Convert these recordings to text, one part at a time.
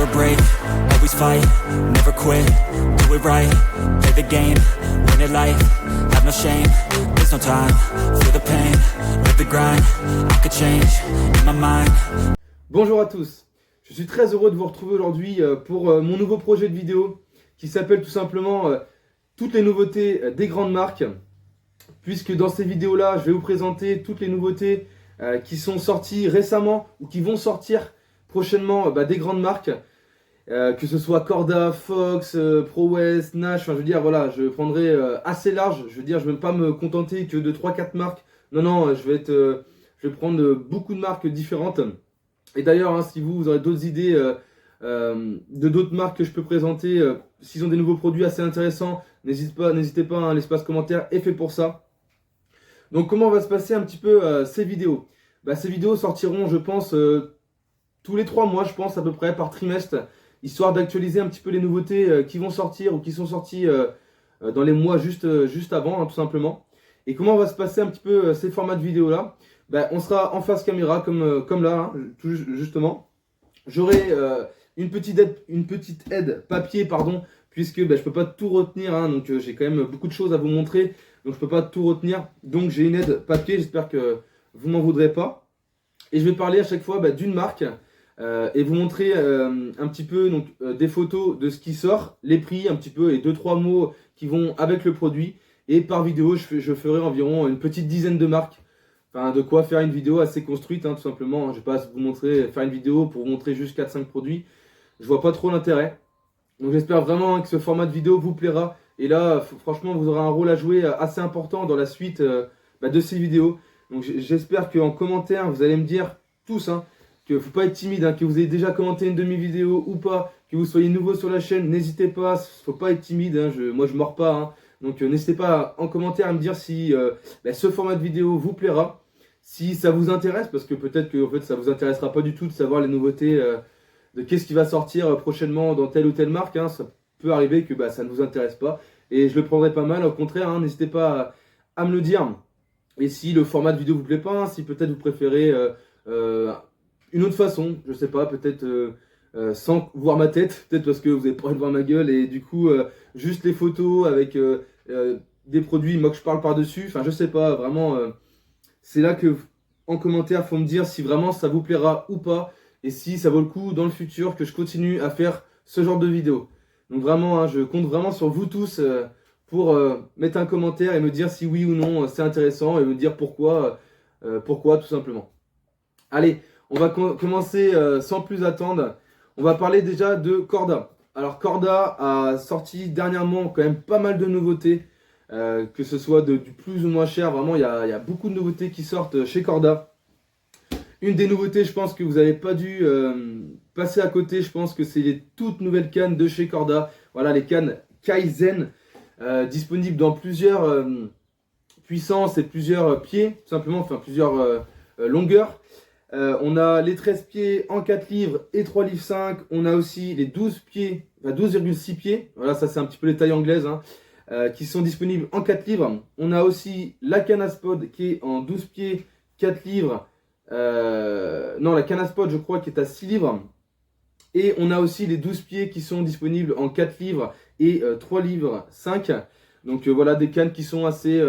never break, always fight, never quit, do it right, play the game, win it life, have no shame, there's no time, feel the pain, live the grind, I could change, in my mind. Bonjour à tous, je suis très heureux de vous retrouver aujourd'hui pour mon nouveau projet de vidéo qui s'appelle tout simplement toutes les nouveautés des grandes marques, puisque dans ces vidéos-là, je vais vous présenter toutes les nouveautés qui sont sorties récemment ou qui vont sortir prochainement des grandes marques, que ce soit Corda, Fox, Pro West, Nash, enfin je veux dire voilà, je prendrai assez large, je veux dire je ne vais pas me contenter que de 3-4 marques, non, je vais prendre beaucoup de marques différentes. Et d'ailleurs, hein, si vous aurez d'autres idées de d'autres marques que je peux présenter, s'ils ont des nouveaux produits assez intéressants, n'hésitez pas, hein, l'espace commentaire est fait pour ça. Donc comment va se passer un petit peu ces vidéos? Ces vidéos sortiront, je pense, tous les 3 mois, je pense, à peu près, par trimestre, histoire d'actualiser un petit peu les nouveautés qui vont sortir ou qui sont sorties dans les mois juste avant, hein, tout simplement. Et comment va se passer un petit peu ces formats de vidéos-là? On sera en face caméra, comme là, hein, tout justement. J'aurai une petite aide papier, pardon, puisque je ne peux pas tout retenir, hein, donc j'ai quand même beaucoup de choses à vous montrer, donc je ne peux pas tout retenir. Donc j'ai une aide papier, j'espère que vous m'en voudrez pas. Et je vais parler à chaque fois d'une marque et vous montrer un petit peu donc, des photos de ce qui sort, les prix un petit peu et 2-3 mots qui vont avec le produit. Et par vidéo, je ferai environ une petite dizaine de marques. Enfin, de quoi faire une vidéo assez construite, hein, tout simplement. Je ne vais pas vous montrer, faire une vidéo pour vous montrer juste 4-5 produits. Je vois pas trop l'intérêt. Donc j'espère vraiment que ce format de vidéo vous plaira. Et là, franchement, vous aurez un rôle à jouer assez important dans la suite de ces vidéos. Donc j'espère qu'en commentaire, vous allez me dire tous, hein, qu'il ne faut pas être timide, hein, que vous ayez déjà commenté une de mes vidéos ou pas, que vous soyez nouveau sur la chaîne, n'hésitez pas, il ne faut pas être timide, hein, moi je ne mords pas. Hein. Donc n'hésitez pas en commentaire à me dire si ce format de vidéo vous plaira. Si ça vous intéresse, parce que peut-être que en fait, ça ne vous intéressera pas du tout de savoir les nouveautés de qu'est-ce qui va sortir prochainement dans telle ou telle marque. Hein, ça peut arriver que ça ne vous intéresse pas. Et je le prendrai pas mal, au contraire, hein, n'hésitez pas à me le dire. Et si le format de vidéo vous plaît pas, hein, si peut-être vous préférez une autre façon, je sais pas, peut-être sans voir ma tête, peut-être parce que vous avez pas envie de voir ma gueule et du coup juste les photos avec des produits, moi que je parle par-dessus, enfin je sais pas, vraiment... c'est là que, en commentaire, faut me dire si vraiment ça vous plaira ou pas, et si ça vaut le coup dans le futur que je continue à faire ce genre de vidéo. Donc vraiment, hein, je compte vraiment sur vous tous pour mettre un commentaire et me dire si oui ou non c'est intéressant, et me dire pourquoi tout simplement. Allez, on va commencer sans plus attendre. On va parler déjà de Corda. Alors Corda a sorti dernièrement quand même pas mal de nouveautés. Que ce soit du plus ou moins cher, vraiment il y a beaucoup de nouveautés qui sortent chez Corda. Une des nouveautés, je pense que vous n'avez pas dû passer à côté, je pense que c'est les toutes nouvelles cannes de chez Corda. Voilà, les cannes Kaizen, disponibles dans plusieurs puissances et plusieurs pieds, tout simplement, enfin plusieurs longueurs. On a les 13 pieds en 4 livres et 3 livres 5. On a aussi les 12 pieds, enfin 12,6 pieds. Voilà, ça c'est un petit peu les tailles anglaises, hein. Qui sont disponibles en 4 livres. On a aussi la Canaspod qui est en 12 pieds, 4 livres. Non, la Canaspod, je crois, qui est à 6 livres. Et on a aussi les 12 pieds qui sont disponibles en 4 livres et 3 livres 5. Donc voilà, des cannes qui sont assez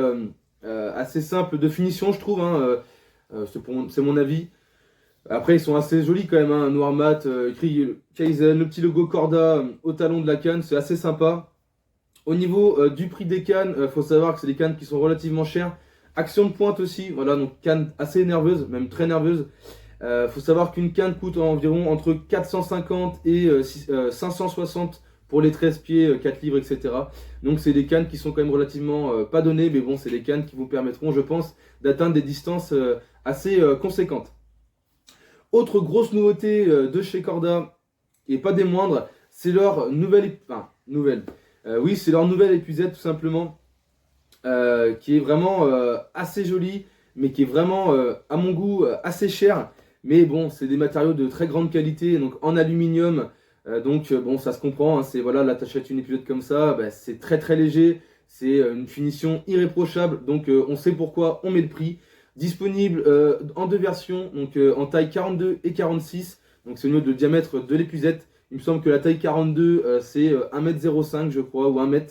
simples de finition, je trouve. Hein. C'est mon avis. Après, ils sont assez jolis quand même. Hein. Noir mat, écrit Kaizen, le petit logo Corda au talon de la canne. C'est assez sympa. Au niveau du prix des cannes, faut savoir que c'est des cannes qui sont relativement chères. Action de pointe aussi, voilà, donc canne assez nerveuse, même très nerveuse. Faut savoir qu'une canne coûte environ entre 450 et 560 pour les 13 pieds, 4 livres, etc. Donc c'est des cannes qui sont quand même relativement pas données, mais bon, c'est des cannes qui vous permettront, je pense, d'atteindre des distances assez conséquentes. Autre grosse nouveauté de chez Corda, et pas des moindres, c'est leur c'est leur nouvelle épuisette tout simplement, qui est vraiment assez jolie, mais qui est vraiment, à mon goût, assez chère. Mais bon, c'est des matériaux de très grande qualité, donc en aluminium, bon, ça se comprend, hein, c'est voilà, là t'achètes une épuisette comme ça, c'est très très léger, c'est une finition irréprochable, donc on sait pourquoi on met le prix. Disponible en 2 versions, donc en taille 42 et 46, donc c'est le diamètre de l'épuisette, Il me semble que la taille 42 c'est 1m05 je crois, ou 1 m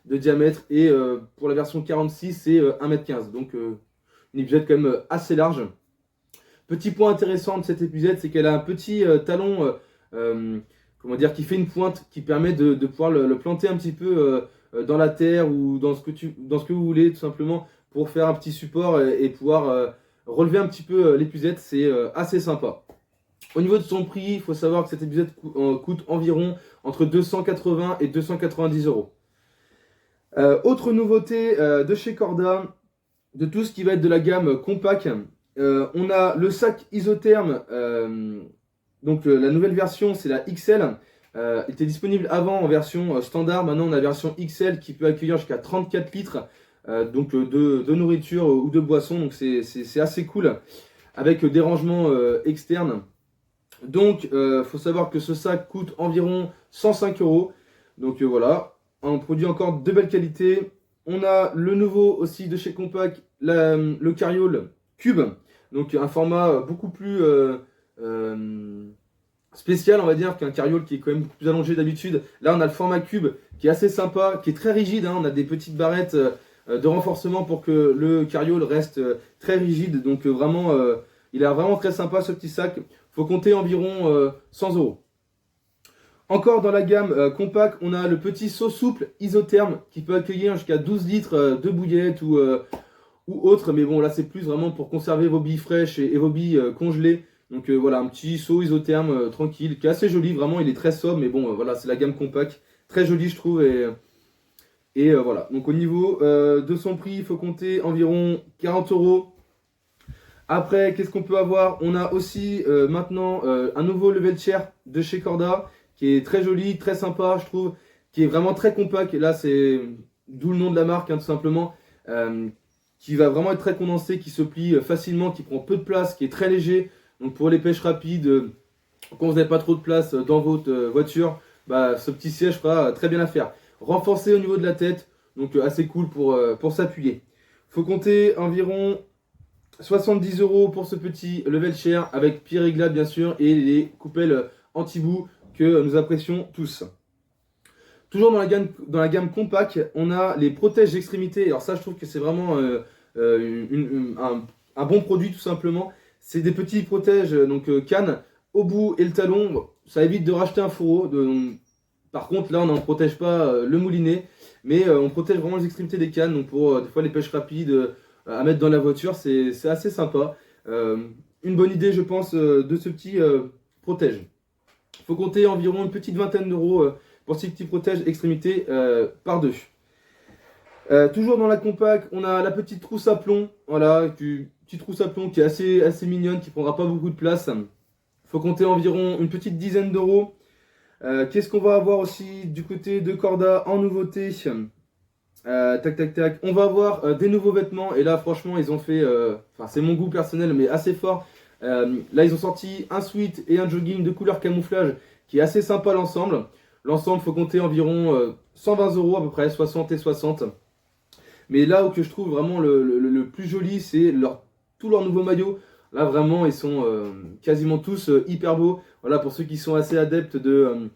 de diamètre, et pour la version 46 c'est 1m15, donc une épuisette quand même assez large. Petit point intéressant de cette épuisette, c'est qu'elle a un petit talon, comment dire, qui fait une pointe qui permet de pouvoir le planter un petit peu dans la terre ou dans ce que vous voulez, tout simplement, pour faire un petit support et pouvoir relever un petit peu l'épuisette. C'est assez sympa. Au niveau de son prix, il faut savoir que cette épuisette coûte environ entre 280 et 290 euros. Autre nouveauté de chez Corda, de tout ce qui va être de la gamme compact, on a le sac isotherme, donc la nouvelle version c'est la XL, était disponible avant en version standard, maintenant on a la version XL qui peut accueillir jusqu'à 34 litres donc de nourriture ou de boisson, donc c'est assez cool, avec des rangements externes. Donc faut savoir que ce sac coûte environ 105 euros, donc voilà, un produit encore de belle qualité. On a le nouveau aussi de chez Compact, le Carriole Cube, donc un format beaucoup plus spécial, on va dire, qu'un Carriole qui est quand même beaucoup plus allongé d'habitude. Là on a le format Cube qui est assez sympa, qui est très rigide, hein. On a des petites barrettes de renforcement pour que le Carriole reste très rigide, donc vraiment il est vraiment très sympa ce petit sac. Faut compter environ 100 euros. Encore dans la gamme compact, on a le petit seau souple isotherme qui peut accueillir jusqu'à 12 litres de bouillettes ou autre, mais bon là c'est plus vraiment pour conserver vos billes fraîches et vos billes congelées. Donc voilà, un petit seau isotherme tranquille, qui est assez joli, vraiment il est très sobre, mais bon voilà, c'est la gamme compact, très joli je trouve, et voilà. Donc au niveau de son prix, il faut compter environ 40 euros. Après, qu'est-ce qu'on peut avoir? On a aussi maintenant un nouveau level chair de chez Corda, qui est très joli, très sympa je trouve, qui est vraiment très compact, et là c'est d'où le nom de la marque, hein, tout simplement, qui va vraiment être très condensé, qui se plie facilement, qui prend peu de place, qui est très léger. Donc pour les pêches rapides, quand vous n'avez pas trop de place dans votre voiture, bah, ce petit siège fera très bien l'affaire. Renforcé au niveau de la tête, donc assez cool pour s'appuyer. Il faut compter environ 70 euros pour ce petit level chair, avec pied réglable bien sûr, et les coupelles anti-bout que nous apprécions tous. Toujours dans la gamme compact, on a les protèges d'extrémité. Alors ça je trouve que c'est vraiment un bon produit tout simplement. C'est des petits protèges, donc canne au bout et le talon. Ça évite de racheter un fourreau. Par contre là on n'en protège pas le moulinet, mais on protège vraiment les extrémités des cannes. Donc pour des fois les pêches rapides à mettre dans la voiture, c'est assez sympa. Une bonne idée je pense de ce petit protège. Il faut compter environ une petite vingtaine d'euros pour ces petits protèges extrémités par deux. Toujours dans la compact, on a la petite trousse à plomb, voilà, petite trousse à plomb qui est assez mignonne, qui prendra pas beaucoup de place. Il faut compter environ une petite dizaine d'euros. Qu'est-ce qu'on va avoir aussi du côté de Corda en nouveauté? Tac tac tac, on va avoir des nouveaux vêtements, et là franchement ils ont fait, enfin c'est mon goût personnel mais assez fort. Là ils ont sorti un sweat et un jogging de couleur camouflage qui est assez sympa l'ensemble. L'ensemble, il faut compter environ 120 euros à peu près, 60 et 60. Mais là où que je trouve vraiment le plus joli, c'est tous leurs nouveaux maillots. Là vraiment, ils sont quasiment tous hyper beaux. Voilà, pour ceux qui sont assez adeptes de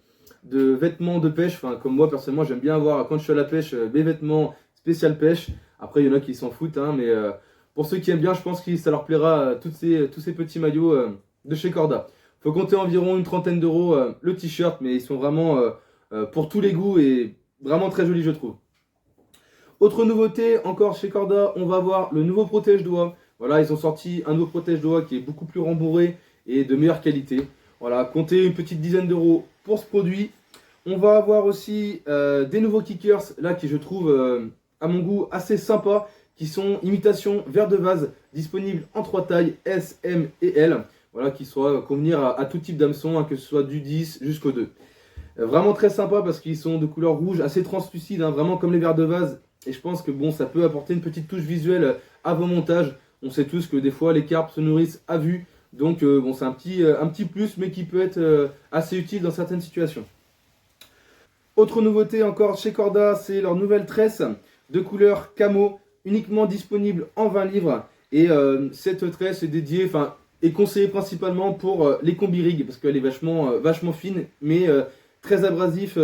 vêtements de pêche. Enfin, comme moi, personnellement, j'aime bien avoir, quand je suis à la pêche, mes vêtements spécial pêche. Après, il y en a qui s'en foutent, hein, mais pour ceux qui aiment bien, je pense que ça leur plaira, tous ces petits maillots de chez Corda. Faut compter environ une trentaine d'euros le t-shirt, mais ils sont vraiment pour tous les goûts et vraiment très jolis je trouve. Autre nouveauté encore chez Corda, on va avoir le nouveau protège-doigts. Voilà, ils ont sorti un nouveau protège-doigts qui est beaucoup plus rembourré et de meilleure qualité. Voilà, comptez une petite dizaine d'euros pour ce produit. On va avoir aussi des nouveaux kickers, là qui je trouve à mon goût assez sympa, qui sont imitation verre de vase, disponibles en 3 tailles, S, M et L. Voilà, qui soit convenir à tout type d'hameçon, hein, que ce soit du 10 jusqu'au 2. Vraiment très sympa parce qu'ils sont de couleur rouge, assez translucide, hein, vraiment comme les verres de vase. Et je pense que bon, ça peut apporter une petite touche visuelle à vos montages. On sait tous que des fois les carpes se nourrissent à vue. Donc bon, c'est un petit plus, mais qui peut être assez utile dans certaines situations. Autre nouveauté encore chez Corda, c'est leur nouvelle tresse de couleur camo, uniquement disponible en 20 livres. Et cette tresse est dédiée, enfin, et conseillé principalement pour les combi rigs parce qu'elle est vachement fine mais très abrasif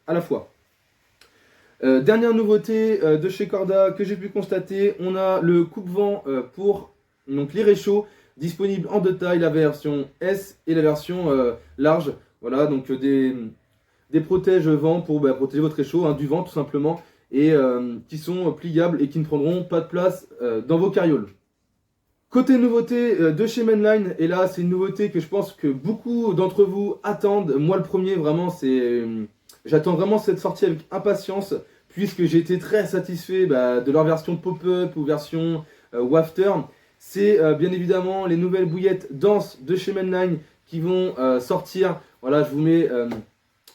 à la fois. Dernière nouveauté de chez Corda que j'ai pu constater, on a le coupe-vent pour donc, les réchauds disponible en deux tailles, la version S et la version large. Voilà, donc des protège-vent pour protéger votre réchaud, du vent tout simplement, et qui sont pliables et qui ne prendront pas de place dans vos carrioles. Côté nouveauté de chez Mainline, et là c'est une nouveauté que je pense que beaucoup d'entre vous attendent, moi le premier vraiment, j'attends vraiment cette sortie avec impatience, puisque j'ai été très satisfait de leur version pop-up ou version wafter. C'est bien évidemment les nouvelles bouillettes denses de chez Mainline qui vont sortir. Voilà, je vous mets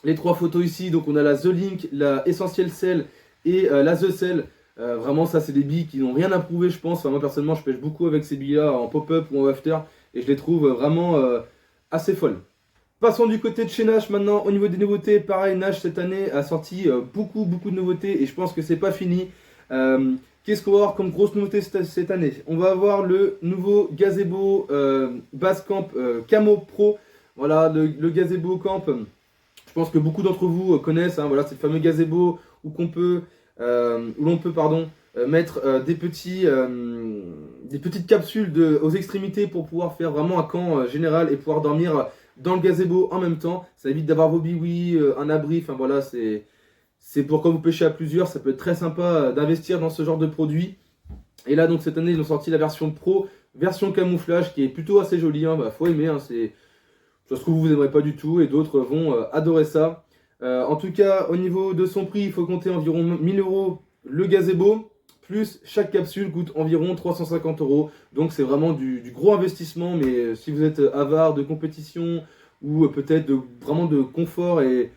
les trois photos ici. Donc on a la The Link, la Essential Cell et la The Cell. Vraiment ça c'est des billes qui n'ont rien à prouver je pense. Enfin, moi personnellement je pêche beaucoup avec ces billes là en pop-up ou en wafter et je les trouve vraiment assez folles. Passons du côté de chez Nash maintenant au niveau des nouveautés. Pareil, Nash cette année a sorti beaucoup de nouveautés et je pense que c'est pas fini. Qu'est-ce qu'on va avoir comme grosse nouveauté cette année? On va avoir le nouveau Gazebo Basecamp Camo Pro. Voilà, le Gazebo Camp. Je pense que beaucoup d'entre vous connaissent. Voilà, c'est le fameux Gazebo où l'on peut mettre des petites capsules aux extrémités pour pouvoir faire vraiment un camp général et pouvoir dormir dans le gazebo en même temps. Ça évite d'avoir vos biwis, un abri. Enfin voilà, c'est pour quand vous pêchez à plusieurs, ça peut être très sympa d'investir dans ce genre de produit. Et là donc cette année ils ont sorti la version Pro, version camouflage qui est plutôt assez jolie. Faut aimer. Ça se trouve vous n'aimerez pas du tout et d'autres vont adorer ça. En tout cas au niveau de son prix, il faut compter environ 1000 € le gazebo. Plus chaque capsule coûte environ 350 €. Donc c'est vraiment du gros investissement. Mais si vous êtes avare de compétition ou peut-être vraiment de confort, et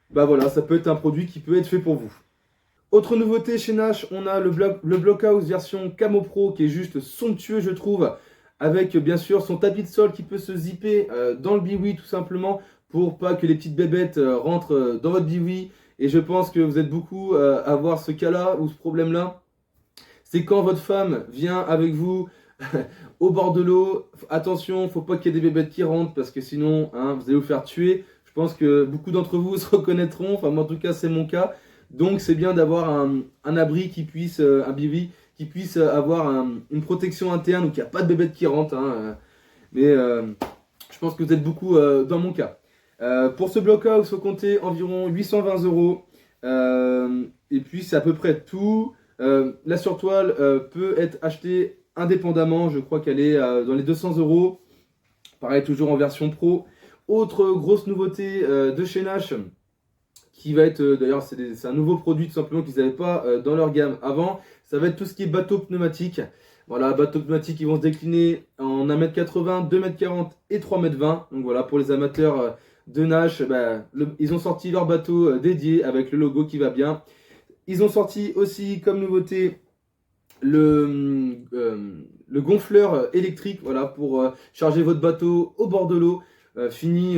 voilà, ça peut être un produit qui peut être fait pour vous. Autre nouveauté chez Nash, on a le Blockhouse version Camo Pro qui est juste somptueux je trouve. Avec bien sûr son tapis de sol qui peut se zipper dans le biwi tout simplement pour pas que les petites bébêtes rentrent dans votre biwi. Et je pense que vous êtes beaucoup à avoir ce cas-là ou ce problème-là. C'est quand votre femme vient avec vous au bord de l'eau. Attention, il ne faut pas qu'il y ait des bébêtes qui rentrent parce que sinon vous allez vous faire tuer. Je pense que beaucoup d'entre vous se reconnaîtront. Enfin, moi en tout cas, c'est mon cas. Donc c'est bien d'avoir un abri qui puisse, un biwi, qui puisse avoir une protection interne où il n'y a pas de bébêtes qui rentrent. Mais je pense que vous êtes beaucoup dans mon cas. Pour ce blockhouse, il faut compter environ 820 €. Et puis c'est à peu près tout. La surtoile peut être achetée indépendamment. Je crois qu'elle est dans les 200 €. Pareil, toujours en version pro. Autre grosse nouveauté de chez Nash, qui va être, d'ailleurs c'est un nouveau produit tout simplement qu'ils n'avaient pas dans leur gamme avant. Ça va être tout ce qui est bateau pneumatique. Voilà, bateaux pneumatiques qui vont se décliner en 1,80 m, 2,40 m et 3,20 m. Donc voilà, pour les amateurs de Nash, ils ont sorti leur bateau dédié avec le logo qui va bien. Ils ont sorti aussi comme nouveauté le gonfleur électrique, voilà, pour charger votre bateau au bord de l'eau. Fini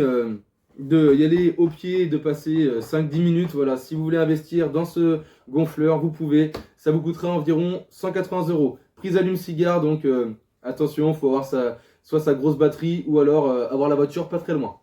de y aller au pied, de passer 5-10 minutes. Voilà, si vous voulez investir dans ce gonfleur, vous pouvez. Ça vous coûtera environ 180 €. Prise allume-cigare, donc attention, il faut avoir soit sa grosse batterie ou alors avoir la voiture pas très loin.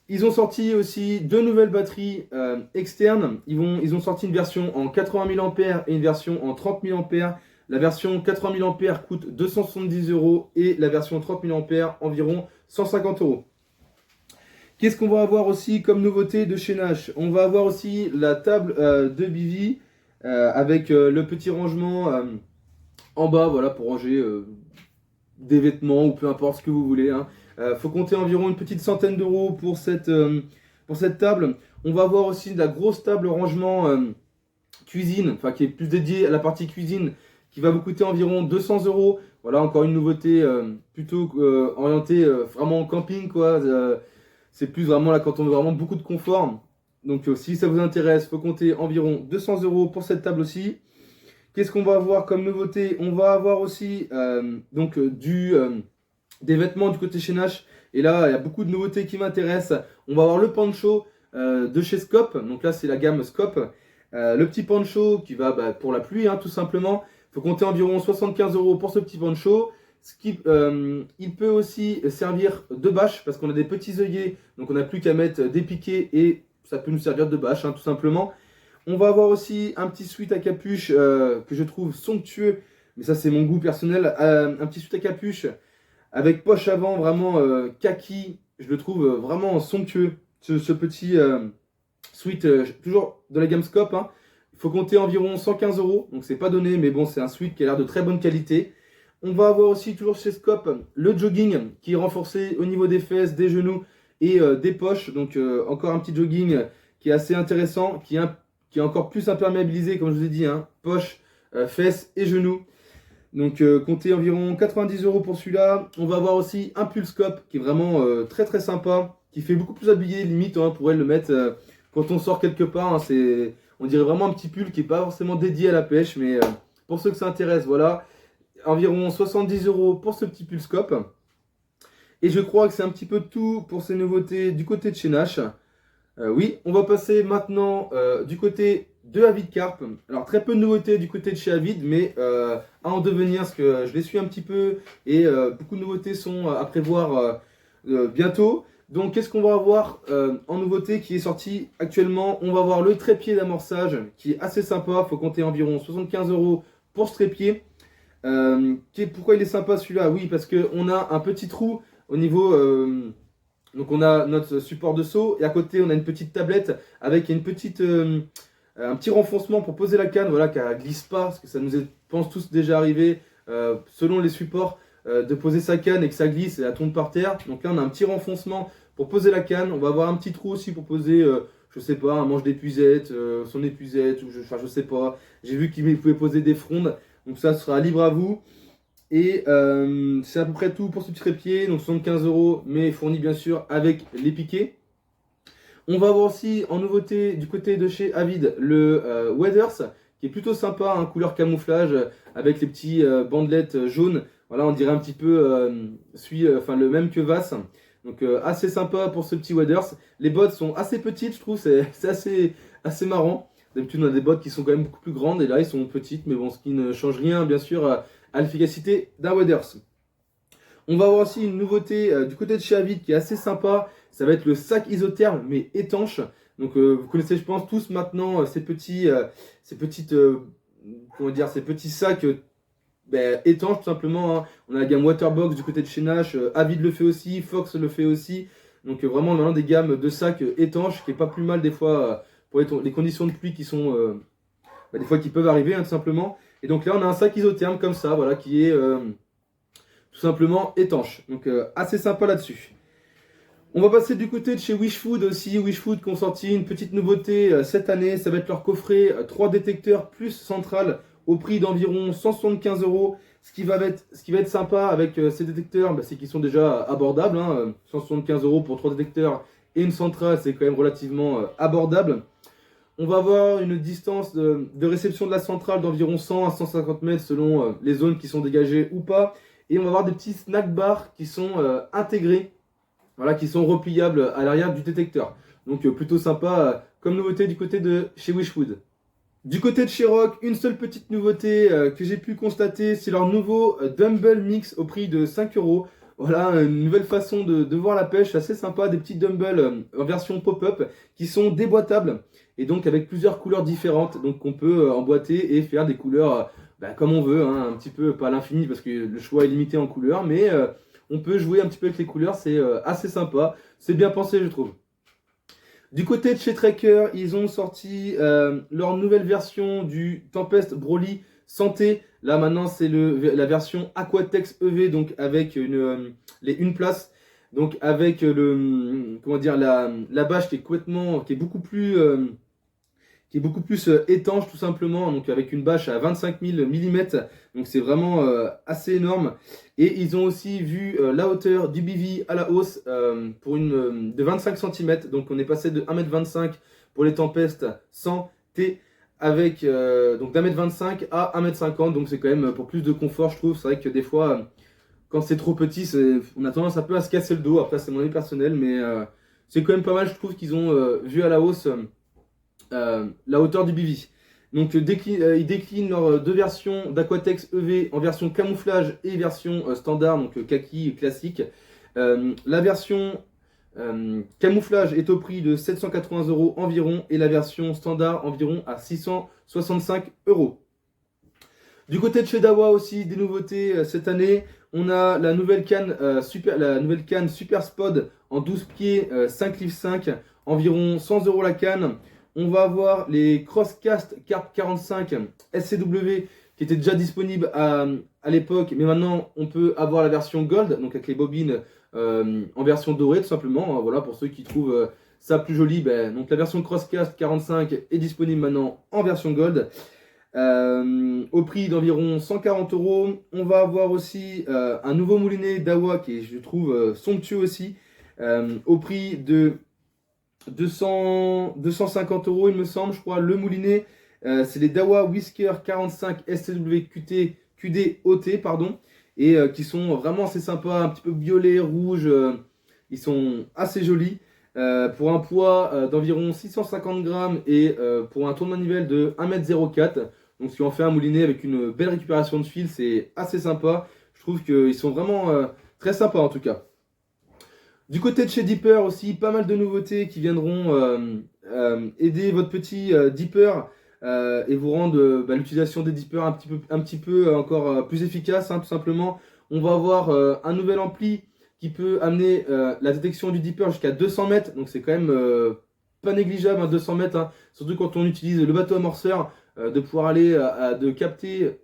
Ils ont sorti aussi deux nouvelles batteries externes. Ils ont sorti une version en 80 000 ampères et une version en 30 000 ampères. La version 80 000 ampères coûte 270 € et la version 30 000 ampères environ 150 €. Qu'est-ce qu'on va avoir aussi comme nouveauté de chez Nash? On va avoir aussi la table de bivy avec le petit rangement en bas, voilà, pour ranger des vêtements ou peu importe ce que vous voulez. Faut compter environ une petite centaine d'euros pour cette table. On va avoir aussi de la grosse table rangement cuisine, enfin qui est plus dédiée à la partie cuisine, qui va vous coûter environ 200 €. Voilà, encore une nouveauté plutôt orientée vraiment en camping, quoi. C'est plus vraiment là quand on veut vraiment beaucoup de confort. Donc si ça vous intéresse, faut compter environ 200 € pour cette table aussi. Qu'est-ce qu'on va avoir comme nouveauté? On va avoir aussi des vêtements du côté chez Nash. Et là, il y a beaucoup de nouveautés qui m'intéressent. On va avoir le poncho de chez Scope. Donc là, c'est la gamme Scope. Le petit poncho qui va pour la pluie, tout simplement. faut compter environ 75 € pour ce petit poncho. Il peut aussi servir de bâche parce qu'on a des petits œillets, donc on n'a plus qu'à mettre des piquets et ça peut nous servir de bâche, tout simplement. On va avoir aussi un petit sweat à capuche que je trouve somptueux, mais ça c'est mon goût personnel. Un petit sweat à capuche avec poche avant, vraiment kaki, je le trouve vraiment somptueux. Ce petit sweat, toujours de la gamme Scope. Il faut compter environ 115 €, donc c'est pas donné, mais bon, c'est un sweat qui a l'air de très bonne qualité. On va avoir aussi, toujours chez Scope, le jogging qui est renforcé au niveau des fesses, des genoux et des poches. Donc encore un petit jogging qui est assez intéressant, qui est encore plus imperméabilisé, comme je vous ai dit, poches, fesses et genoux. Donc comptez environ 90 € pour celui-là. On va avoir aussi un pull Scope qui est vraiment très très sympa, qui fait beaucoup plus habillé, limite on pourrait le mettre quand on sort quelque part. On dirait vraiment un petit pull qui n'est pas forcément dédié à la pêche, mais pour ceux que ça intéresse, voilà. Environ 70 € pour ce petit pull Scope. Et je crois que c'est un petit peu tout pour ces nouveautés du côté de chez Nash. Oui, on va passer maintenant du côté de Avid Carp. Alors très peu de nouveautés du côté de chez Avid, mais à en devenir, parce que je les suis un petit peu et beaucoup de nouveautés sont à prévoir bientôt. Donc qu'est-ce qu'on va avoir en nouveauté qui est sorti actuellement? On va avoir le trépied d'amorçage qui est assez sympa. Il faut compter environ 75 € pour ce trépied. Pourquoi il est sympa celui-là? Oui, parce qu'on a un petit trou au niveau... donc on a notre support de seau et à côté on a une petite tablette avec un petit renfoncement pour poser la canne, voilà, qu'elle glisse pas, parce que ça nous est, pense tous déjà arrivé selon les supports de poser sa canne et que ça glisse et elle tombe par terre. Donc là on a un petit renfoncement pour poser la canne. On va avoir un petit trou aussi pour poser, je sais pas, un manche d'épuisette, son épuisette, ou je sais pas. J'ai vu qu'il pouvait poser des frondes, donc ça sera libre à vous. Et c'est à peu près tout pour ce petit trépied, donc 75 €, mais fourni bien sûr avec les piquets. On va avoir aussi en nouveauté du côté de chez Avid le Waders, qui est plutôt sympa, couleur camouflage avec les petits bandelettes jaunes. Voilà, on dirait un petit peu le même que Vass. Donc assez sympa pour ce petit Waders. Les bottes sont assez petites, je trouve, c'est assez marrant. D'habitude on a des bottes qui sont quand même beaucoup plus grandes et là ils sont petites, mais bon, ce qui ne change rien bien sûr à l'efficacité d'un Waders. On va avoir aussi une nouveauté du côté de chez Avid qui est assez sympa. Ça va être le sac isotherme mais étanche. Donc vous connaissez, je pense, tous maintenant ces petits sacs étanches tout simplement. On a la gamme Waterbox du côté de chez Nash. Avid le fait aussi, Fox le fait aussi. Donc vraiment maintenant des gammes de sacs étanches qui est pas plus mal des fois pour les conditions de pluie qui sont des fois qui peuvent arriver tout simplement. Et donc là on a un sac isotherme comme ça, voilà, qui est tout simplement étanche. Donc assez sympa là-dessus. On va passer du côté de chez Wishfood aussi. Wishfood qui ont sorti une petite nouveauté cette année. Ça va être leur coffret 3 détecteurs plus central au prix d'environ 175 €. Ce qui va être sympa avec ces détecteurs, c'est qu'ils sont déjà abordables. 175 € pour 3 détecteurs et une centrale, c'est quand même relativement abordable. On va avoir une distance de réception de la centrale d'environ 100 à 150 mètres selon les zones qui sont dégagées ou pas. Et on va avoir des petits snack bars qui sont intégrés, voilà, qui sont repliables à l'arrière du détecteur. Donc plutôt sympa comme nouveauté du côté de chez Wishfood. Du côté de chez Rock, une seule petite nouveauté que j'ai pu constater, c'est leur nouveau dumbbell mix au prix de 5 €. Voilà, une nouvelle façon de voir la pêche, assez sympa, des petits dumbbells en version pop-up qui sont déboîtables et donc avec plusieurs couleurs différentes. Donc on peut emboîter et faire des couleurs comme on veut, un petit peu pas à l'infini parce que le choix est limité en couleurs, mais on peut jouer un petit peu avec les couleurs, c'est assez sympa, c'est bien pensé je trouve. Du côté de chez Tracker, ils ont sorti leur nouvelle version du Tempest Broly Santé. Là maintenant c'est la version Aquatex EV, donc avec une place, donc avec la bâche qui est beaucoup plus étanche tout simplement, donc avec une bâche à 25 000 mm, donc c'est vraiment assez énorme. Et ils ont aussi vu la hauteur du BV à la hausse de 25 cm, donc on est passé de 1,25 m pour les Tempest 100 T avec donc d'1,25 m à 1,50 m, donc c'est quand même pour plus de confort je trouve. C'est vrai que des fois quand c'est trop petit, on a tendance un peu à se casser le dos, après c'est mon avis personnel, mais c'est quand même pas mal je trouve qu'ils ont vu à la hausse la hauteur du BV. Donc ils déclinent leurs deux versions d'Aquatex EV en version camouflage et version standard, donc kaki classique. La version camouflage est au prix de 780 € environ et la version standard environ à 665 €. Du côté de chez Dahua aussi, des nouveautés cette année. On a la nouvelle canne Super Spod en 12 pieds 5 livres 5, environ 100 € la canne. On va avoir les Crosscast Carp 45 SCW qui étaient déjà disponibles à l'époque, mais maintenant on peut avoir la version Gold, donc avec les bobines en version dorée tout simplement. Voilà, pour ceux qui trouvent ça plus joli, donc la version Crosscast 45 est disponible maintenant en version Gold. Au prix d'environ 140 €. On va avoir aussi un nouveau moulinet Dahua qui est, je trouve, somptueux aussi, au prix de 250 € il me semble, je crois. Le moulinet, c'est les Dahua Whisker 45 STW QD OT, pardon, et qui sont vraiment assez sympas, un petit peu violet, rouge, ils sont assez jolis. Pour un poids d'environ 650 grammes et pour un tour de manivelle de 1,04 m. Donc ce qui en fait un moulinet avec une belle récupération de fil, c'est assez sympa. Je trouve qu'ils sont vraiment très sympas en tout cas. Du côté de chez Deeper aussi, pas mal de nouveautés qui viendront aider votre petit Deeper et vous rendre l'utilisation des Deeper un petit peu encore plus efficace, tout simplement. On va avoir un nouvel ampli qui peut amener la détection du Deeper jusqu'à 200 mètres. Donc c'est quand même pas négligeable, 200 mètres, surtout quand on utilise le bateau amorceur, de pouvoir aller, de capter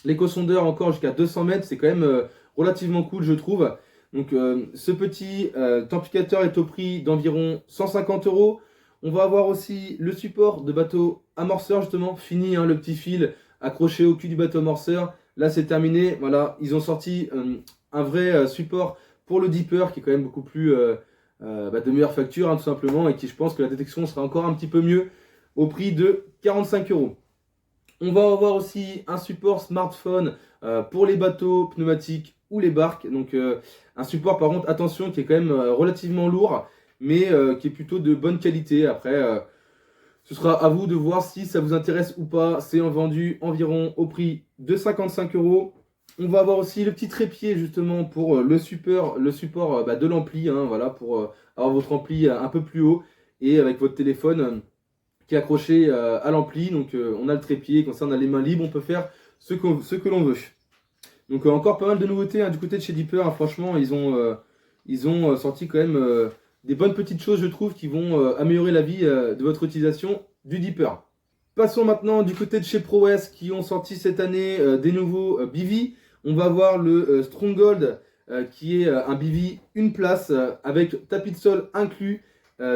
l'échosondeur encore jusqu'à 200 mètres, c'est quand même relativement cool, je trouve. Donc ce petit amplificateur est au prix d'environ 150 €. On va avoir aussi le support de bateau amorceur, justement, fini, le petit fil accroché au cul du bateau amorceur. Là c'est terminé, voilà, ils ont sorti un vrai support pour le Deeper qui est quand même beaucoup plus de meilleure facture, tout simplement, et qui, je pense que la détection sera encore un petit peu mieux au prix de 45 €. On va avoir aussi un support smartphone pour les bateaux pneumatiques ou les barques. Donc un support, par contre, attention, qui est quand même relativement lourd, mais qui est plutôt de bonne qualité. Après, ce sera à vous de voir si ça vous intéresse ou pas. C'est vendu environ au prix de 55 €. On va avoir aussi le petit trépied justement pour le support de l'ampli, voilà, pour avoir votre ampli un peu plus haut et avec votre téléphone qui est accroché à l'ampli. Donc on a le trépied, comme ça on a les mains libres, on peut faire ce que l'on veut. Donc encore pas mal de nouveautés du côté de chez Deeper, franchement ils ont sorti quand même des bonnes petites choses, je trouve, qui vont améliorer la vie de votre utilisation du Deeper. Passons maintenant du côté de chez ProWest qui ont sorti cette année des nouveaux BV. On va voir le Stronghold qui est un BV une place avec tapis de sol inclus.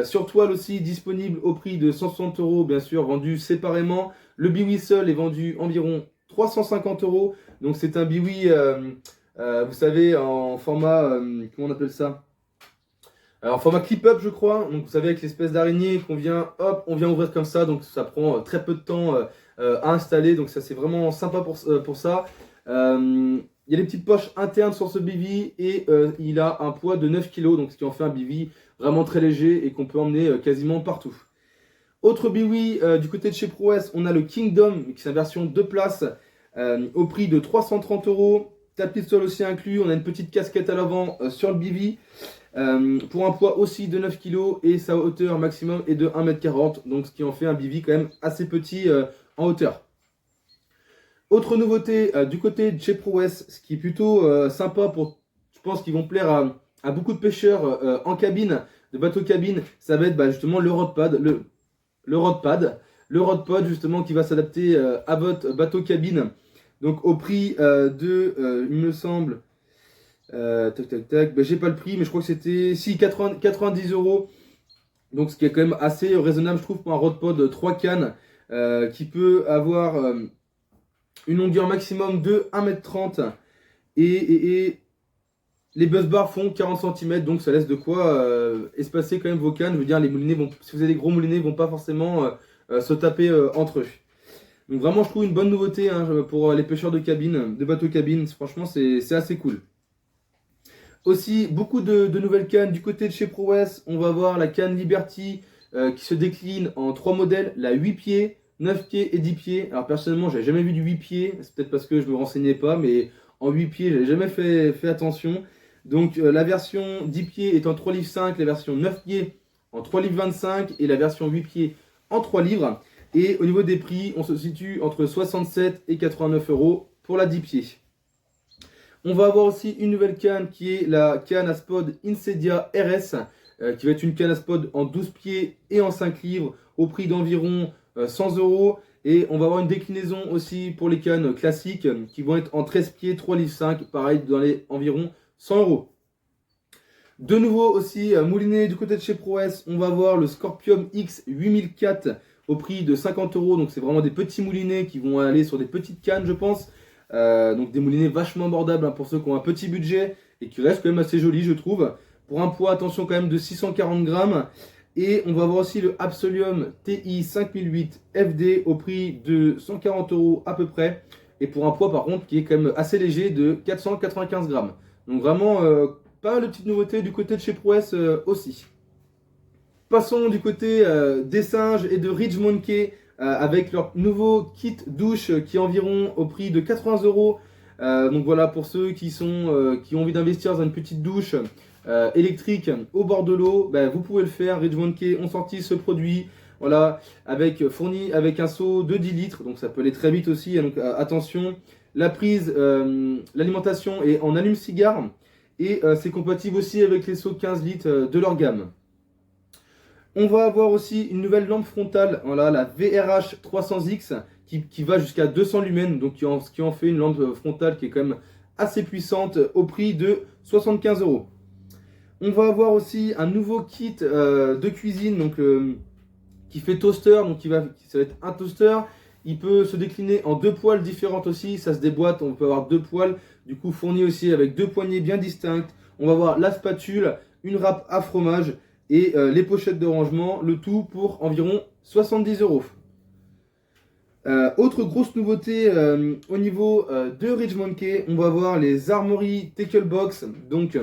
Sur toile aussi, disponible au prix de 160 € bien sûr, vendu séparément. Le biwi seul est vendu environ 350 €. Donc c'est un biwi, vous savez, en format, comment on appelle ça? Alors format clip-up je crois. Donc vous savez, avec l'espèce d'araignée qu'on vient, hop, on vient ouvrir comme ça. Donc ça prend très peu de temps à installer. Donc ça c'est vraiment sympa pour ça. Il y a des petites poches internes sur ce bivi et il a un poids de 9 kg, donc ce qui en fait un bivi vraiment très léger et qu'on peut emmener quasiment partout. Autre biwi du côté de chez ProWest, on a le Kingdom, qui est une version 2 places au prix de 330 €. Tapis de sol aussi inclus, on a une petite casquette à l'avant sur le bivi pour un poids aussi de 9 kg et sa hauteur maximum est de 1,40 m, donc ce qui en fait un bivi quand même assez petit en hauteur. Autre nouveauté du côté de chez ProWest, ce qui est plutôt sympa je pense qu'ils vont plaire à beaucoup de pêcheurs en cabine, de bateau cabine, ça va être justement le rodpad, le rodpad justement qui va s'adapter à votre bateau cabine. Donc au prix il me semble, j'ai pas le prix, mais je crois que c'était 90 €. Donc ce qui est quand même assez raisonnable, je trouve, pour un rodpad 3 cannes qui peut avoir une longueur maximum de 1,30 m et les buzz bars font 40 cm, donc ça laisse de quoi espacer quand même vos cannes. Je veux dire, les moulinets si vous avez des gros moulinets, ils vont pas forcément se taper entre eux. Donc vraiment, je trouve une bonne nouveauté pour les pêcheurs de cabine, de bateaux cabine. Franchement, c'est assez cool. Aussi, beaucoup de nouvelles cannes du côté de chez ProWest. On va voir la canne Liberty qui se décline en 3 modèles, la 8 pieds, 9 pieds et 10 pieds. Alors personnellement, j'avais jamais vu du 8 pieds, c'est peut-être parce que je me renseignais pas, mais en 8 pieds, j'avais jamais fait attention. Donc la version 10 pieds est en 3 livres 5, la version 9 pieds en 3 livres 25 et la version 8 pieds en 3 livres. Et au niveau des prix, on se situe entre 67 et 89 euros pour la 10 pieds. On va avoir aussi une nouvelle canne qui est la canne à spod Incedia RS, qui va être une canne à spod en 12 pieds et en 5 livres au prix d'environ 100 euros. Et on va avoir une déclinaison aussi pour les cannes classiques qui vont être en 13 pieds, 3 livres 5, pareil dans les environ 100 euros. De nouveau aussi mouliné du côté de chez ProS, on va avoir le Scorpium X 8004 au prix de 50 euros. Donc c'est vraiment des petits moulinets qui vont aller sur des petites cannes, je pense. Donc des moulinets vachement abordables hein, pour ceux qui ont un petit budget et qui restent quand même assez jolis, je trouve. Pour un poids, attention quand même, de 640 grammes. Et on va avoir aussi le Absolium TI 5008 FD au prix de 140 euros à peu près. Et pour un poids par contre qui est quand même assez léger de 495 grammes. Donc vraiment pas mal de petites nouveautés du côté de chez ProS aussi. Passons du côté des singes et de Ridge Monkey avec leur nouveau kit douche qui est environ au prix de 80 euros. Donc voilà, pour ceux qui ont envie d'investir dans une petite douche électrique au bord de l'eau, vous pouvez le faire. Ridge Monkey ont sorti ce produit, voilà, fourni avec un seau de 10 litres, donc ça peut aller très vite aussi. Donc attention, la prise, l'alimentation est en allume-cigare et c'est compatible aussi avec les seaux 15 litres de leur gamme. On va avoir aussi une nouvelle lampe frontale, voilà, la VRH 300X qui va jusqu'à 200 lumens, donc qui en fait une lampe frontale qui est quand même assez puissante au prix de 75 euros. On va avoir aussi un nouveau kit de cuisine donc, qui fait toaster, donc ça va être un toaster. Il peut se décliner en 2 poêles différentes aussi, ça se déboîte, on peut avoir 2 poêles, du coup fourni aussi avec 2 poignées bien distinctes. On va avoir la spatule, une râpe à fromage et les pochettes de rangement, le tout pour environ 70 euros. Autre grosse nouveauté au niveau de Ridge Monkey, on va voir les Armory Tackle Box. Donc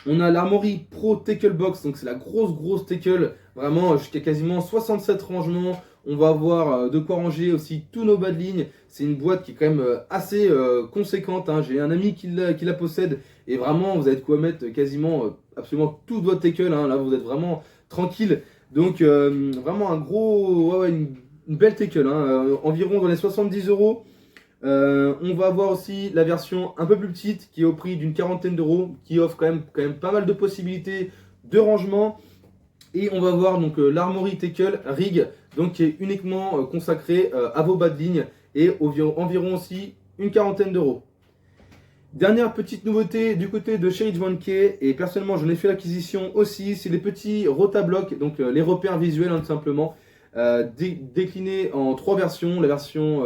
on a l'Armory Pro Tackle Box, donc c'est la grosse tackle, vraiment jusqu'à quasiment 67 rangements. On va avoir de quoi ranger aussi tous nos bas de ligne. C'est une boîte qui est quand même assez conséquente, hein. J'ai un ami qui la possède et vraiment vous avez de quoi mettre quasiment absolument tout votre tackle, hein. Là vous êtes vraiment tranquille. Donc vraiment une belle tackle, hein. Environ dans les 70 euros. On va avoir aussi la version un peu plus petite qui est au prix d'une quarantaine d'euros, qui offre quand même pas mal de possibilités de rangement. Et on va voir donc l'Armory Tackle Rig, donc qui est uniquement consacré à vos bas de ligne et environ aussi une quarantaine d'euros. Dernière petite nouveauté du côté de chez Ridge Monkey, et personnellement j'en ai fait l'acquisition aussi, c'est les petits rotablocs, donc les repères visuels hein, tout simplement, déclinés en 3 versions, la version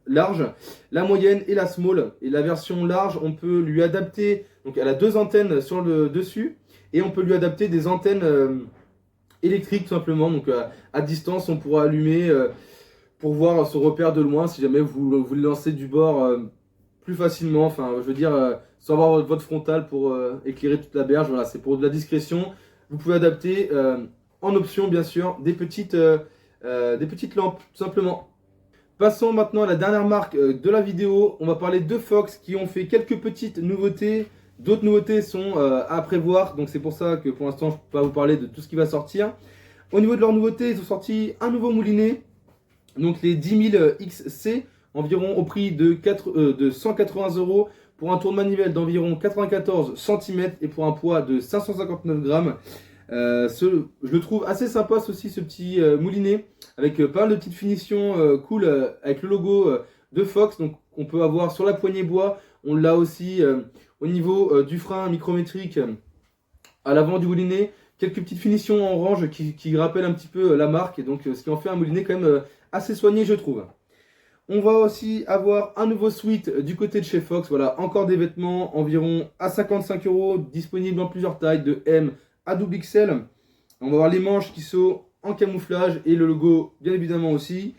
large, la moyenne et la small. Et la version large, on peut lui adapter, donc elle a 2 antennes sur le dessus, et on peut lui adapter des antennes électriques tout simplement, donc à distance on pourra allumer pour voir son repère de loin si jamais vous le lancez du bord plus facilement, enfin je veux dire sans avoir votre frontal pour éclairer toute la berge. Voilà, c'est pour de la discrétion. Vous pouvez adapter en option bien sûr des petites lampes tout simplement. Passons maintenant à la dernière marque de la vidéo. On va parler de Fox qui ont fait quelques petites nouveautés. D'autres nouveautés sont à prévoir, donc c'est pour ça que pour l'instant je ne peux pas vous parler de tout ce qui va sortir. Au niveau de leurs nouveautés, ils ont sorti un nouveau moulinet, donc les 10 000 XC, environ au prix de 180 euros pour un tour de manivelle d'environ 94 cm et pour un poids de 559 grammes. Je le trouve assez sympa aussi ce petit moulinet avec pas mal de petites finitions cool avec le logo de Fox, donc on peut avoir sur la poignée bois, on l'a aussi au niveau du frein micrométrique à l'avant du moulinet, quelques petites finitions en orange qui rappellent un petit peu la marque, et donc ce qui en fait un moulinet quand même assez soigné je trouve. On va aussi avoir un nouveau suite du côté de chez Fox, voilà, encore des vêtements environ à 55 euros, disponibles en plusieurs tailles de M à XXL. On va avoir les manches qui sont en camouflage et le logo bien évidemment aussi.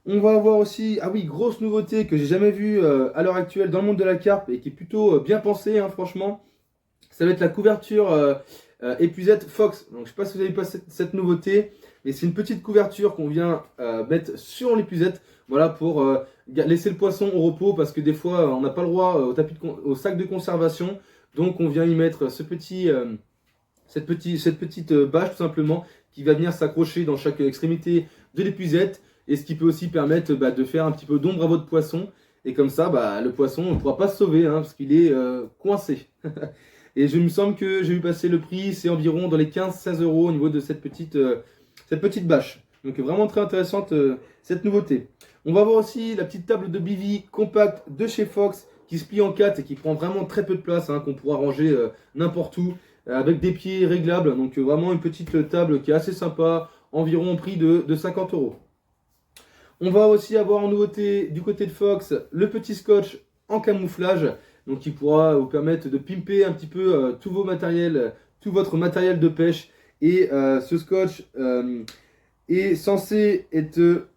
On va avoir aussi, ah oui, grosse nouveauté que j'ai jamais vue à l'heure actuelle dans le monde de la carpe et qui est plutôt bien pensée, hein, franchement. Ça va être la couverture épuisette Fox. Donc je sais pas si vous avez pas cette nouveauté, mais c'est une petite couverture qu'on vient mettre sur l'épuisette, voilà, pour laisser le poisson au repos, parce que des fois on n'a pas le droit au sac de conservation, donc on vient y mettre cette petite bâche tout simplement, qui va venir s'accrocher dans chaque extrémité de l'épuisette, et ce qui peut aussi permettre de faire un petit peu d'ombre à votre poisson, et comme ça le poisson ne pourra pas se sauver, hein, parce qu'il est coincé. Et je me semble que j'ai vu passer le prix, c'est environ dans les 15-16 euros au niveau de cette petite bâche. Donc vraiment très intéressante cette nouveauté. On va voir aussi la petite table de bivy compacte de chez Fox, qui se plie en 4 et qui prend vraiment très peu de place, hein, qu'on pourra ranger n'importe où, avec des pieds réglables. Donc vraiment une petite table qui est assez sympa, environ au prix de 50 euros. On va aussi avoir en nouveauté du côté de Fox le petit scotch en camouflage, donc qui pourra vous permettre de pimper un petit peu tout votre matériel de pêche. Et ce scotch est censé être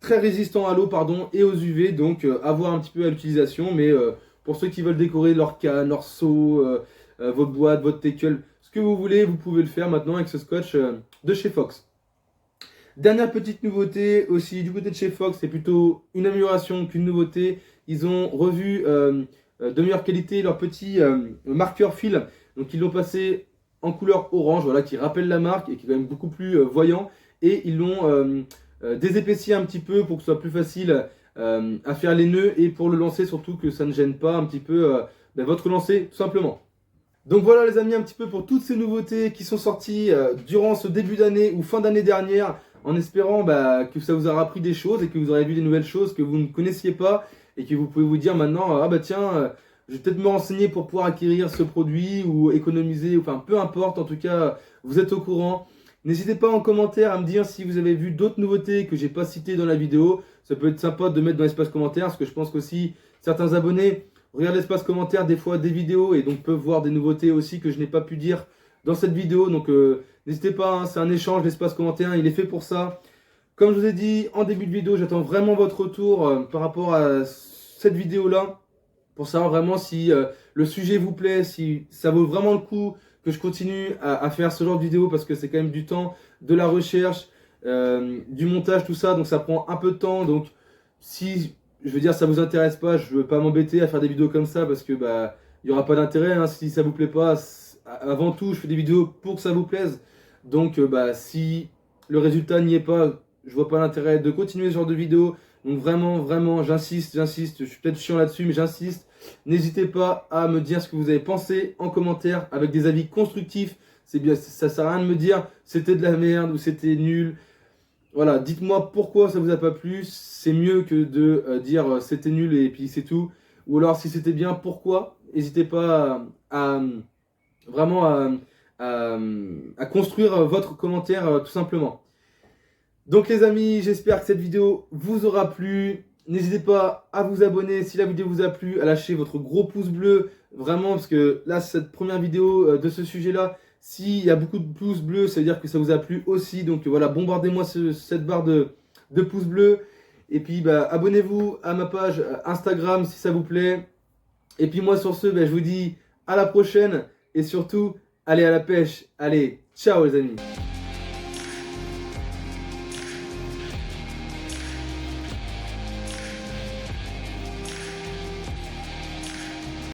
très résistant à l'eau et aux UV, donc à voir un petit peu à l'utilisation. Mais pour ceux qui veulent décorer leur canne, leur seau, votre boîte, votre teckle, ce que vous voulez, vous pouvez le faire maintenant avec ce scotch de chez Fox. Dernière petite nouveauté aussi du côté de chez Fox, c'est plutôt une amélioration qu'une nouveauté. Ils ont revu de meilleure qualité leur petit marqueur fil, donc ils l'ont passé en couleur orange, voilà, qui rappelle la marque et qui est quand même beaucoup plus voyant, et ils l'ont désépaissi un petit peu pour que ce soit plus facile à faire les nœuds, et pour le lancer surtout que ça ne gêne pas un petit peu votre lancer tout simplement. Donc voilà les amis, un petit peu pour toutes ces nouveautés qui sont sorties durant ce début d'année ou fin d'année dernière, en espérant que ça vous aura appris des choses et que vous aurez vu des nouvelles choses que vous ne connaissiez pas, et que vous pouvez vous dire maintenant, tiens, je vais peut-être me renseigner pour pouvoir acquérir ce produit ou économiser, enfin peu importe, en tout cas vous êtes au courant. N'hésitez pas en commentaire à me dire si vous avez vu d'autres nouveautés que j'ai pas citées dans la vidéo. Ça peut être sympa de mettre dans l'espace commentaire, parce que je pense qu'aussi certains abonnés regardent l'espace commentaire des fois des vidéos et donc peuvent voir des nouveautés aussi que je n'ai pas pu dire dans cette vidéo. Donc n'hésitez pas, hein, c'est un échange, l'espace commentaire, il est fait pour ça. Comme je vous ai dit en début de vidéo, j'attends vraiment votre retour par rapport à cette vidéo-là, pour savoir vraiment si le sujet vous plaît, si ça vaut vraiment le coup que je continue à faire ce genre de vidéo, parce que c'est quand même du temps, de la recherche, du montage, tout ça, donc ça prend un peu de temps. Donc si, je veux dire, ça vous intéresse pas, je veux pas m'embêter à faire des vidéos comme ça, parce que il y aura pas d'intérêt, hein, si ça vous plaît pas. Avant tout, je fais des vidéos pour que ça vous plaise. Donc si le résultat n'y est pas, je vois pas l'intérêt de continuer ce genre de vidéo. Donc vraiment, j'insiste, je suis peut-être chiant là-dessus, mais j'insiste. N'hésitez pas à me dire ce que vous avez pensé en commentaire, avec des avis constructifs. C'est bien, ça sert à rien de me dire c'était de la merde ou c'était nul. Voilà, dites-moi pourquoi ça vous a pas plu. C'est mieux que de dire c'était nul et puis c'est tout. Ou alors si c'était bien, pourquoi. N'hésitez pas à construire votre commentaire tout simplement. Donc les amis, j'espère que cette vidéo vous aura plu. N'hésitez pas à vous abonner si la vidéo vous a plu, à lâcher votre gros pouce bleu, vraiment, parce que là, cette première vidéo de ce sujet-là, s'il y a beaucoup de pouces bleus, ça veut dire que ça vous a plu aussi. Donc voilà, bombardez-moi cette barre de pouces bleus. Et puis abonnez-vous à ma page Instagram si ça vous plaît. Et puis moi sur ce, je vous dis à la prochaine, et surtout, allez à la pêche. Allez, ciao les amis.